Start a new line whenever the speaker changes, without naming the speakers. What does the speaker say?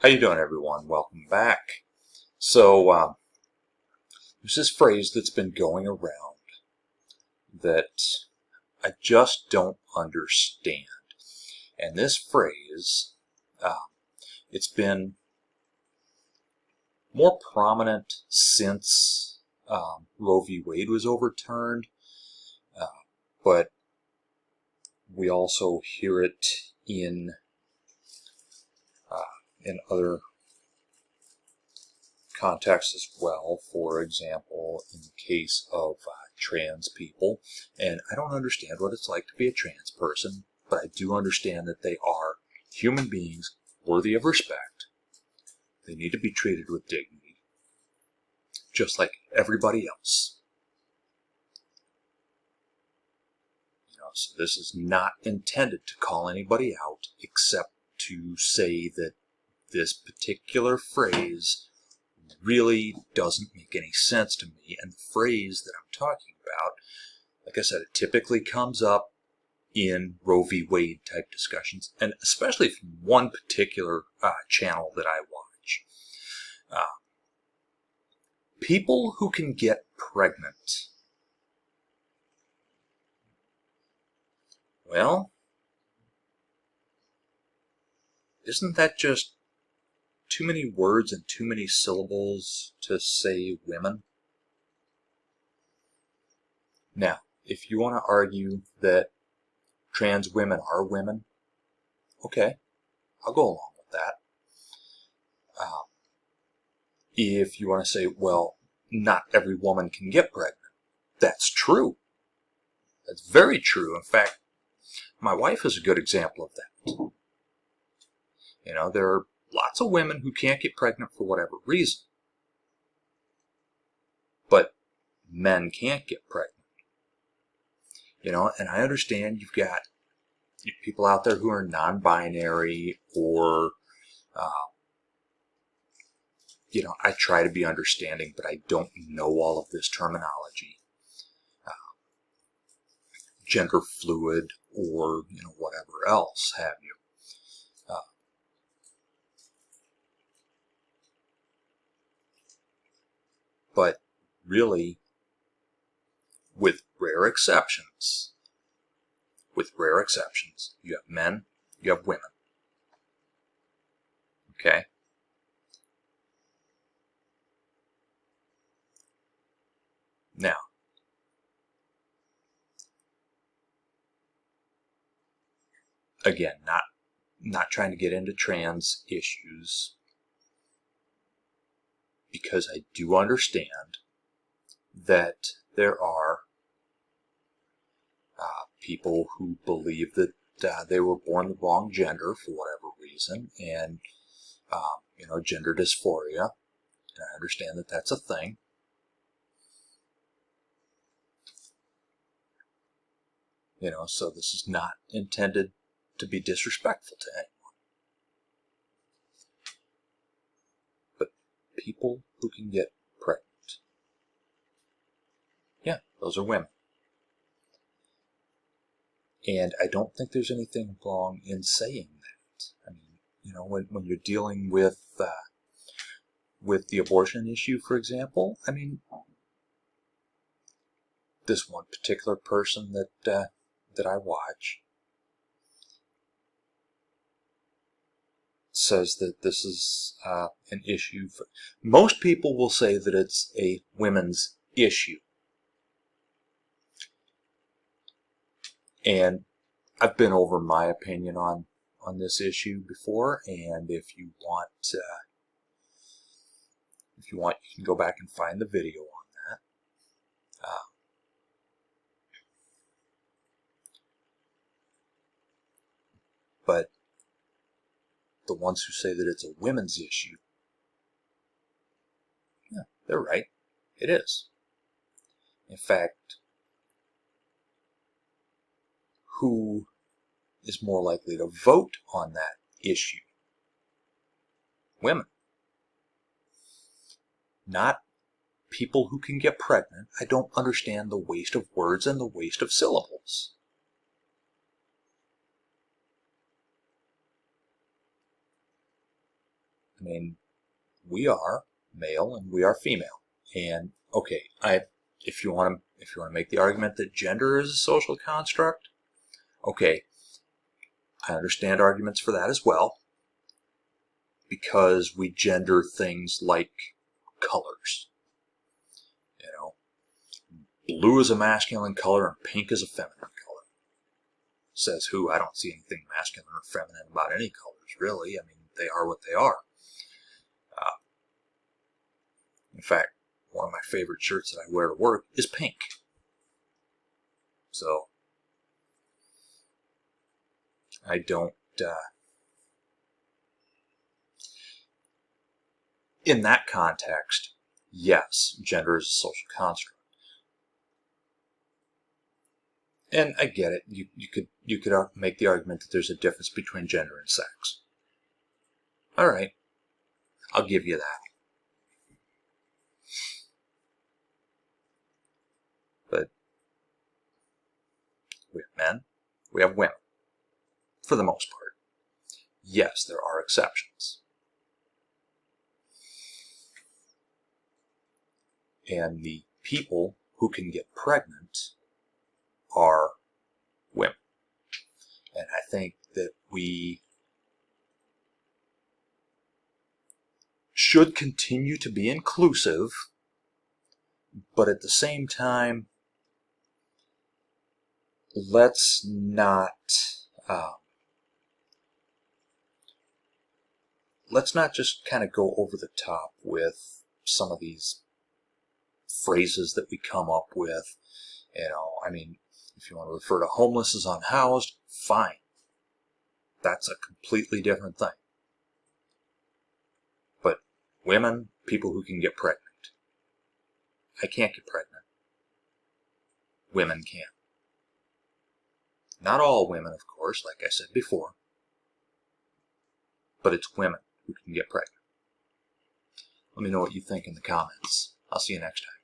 How you doing, everyone? Welcome back. So, there's this phrase that's been going around that I just don't understand. And this phrase, it's been more prominent since Roe v. Wade was overturned, but we also hear it in other contexts as well. For example, in the case of trans people, and I don't understand what it's like to be a trans person, but I do understand that they are human beings worthy of respect. They need to be treated with dignity, just like everybody else. So this is not intended to call anybody out, except to say that this particular phrase really doesn't make any sense to me. And the phrase that I'm talking about, like I said, it typically comes up in Roe v. Wade type discussions, and especially from one particular channel that I watch. People who can get pregnant. Well, isn't that just too many words and too many syllables to say women? Now, if you want to argue that trans women are women, okay, I'll go along with that. If you want to say, well, not every woman can get pregnant, that's true. That's very true. In fact, my wife is a good example of that. There are lots of women who can't get pregnant for whatever reason, but men can't get pregnant. And I understand you've got people out there who are non-binary, or I try to be understanding, but I don't know all of this terminology. Gender fluid, or whatever else have you. But really, with rare exceptions, you have men, you have women. Okay? Now, again, not trying to get into trans issues, because I do understand that there are people who believe that they were born the wrong gender for whatever reason, and gender dysphoria, and I understand that that's a thing. So this is not intended to be disrespectful to anyone. But people who can get pregnant, yeah, those are women. And I don't think there's anything wrong in saying that. I mean, when you're dealing with the abortion issue, for example, I mean, this one particular person that I watch says that this is an issue for most people. Will say that it's a women's issue, and I've been over my opinion on this issue before, and if you want, you can go back and find the video on that. But the ones who say that it's a women's issue, yeah, they're right. It is. In fact, who is more likely to vote on that issue? Women. Not people who can get pregnant. I don't understand the waste of words and the waste of syllables. I mean, we are male and we are female. And okay, if you want to make the argument that gender is a social construct, okay, I understand arguments for that as well, because we gender things like colors. You know, blue is a masculine color and pink is a feminine color. Says who? I don't see anything masculine or feminine about any colors, really. I mean, they are what they are. In fact, one of my favorite shirts that I wear to work is pink. So, I don't, in that context, yes, gender is a social construct. And I get it. You could make the argument that there's a difference between gender and sex. All right, I'll give you that. But we have men, we have women, for the most part. Yes, there are exceptions. And the people who can get pregnant are women. And I think that we should continue to be inclusive, but at the same time, let's not just kind of go over the top with some of these phrases that we come up with. You know, I mean, if you want to refer to homeless as unhoused, fine. That's a completely different thing. But women, people who can get pregnant. I can't get pregnant. Women can. Not all women, of course, like I said before. But it's women who can get pregnant. Let me know what you think in the comments. I'll see you next time.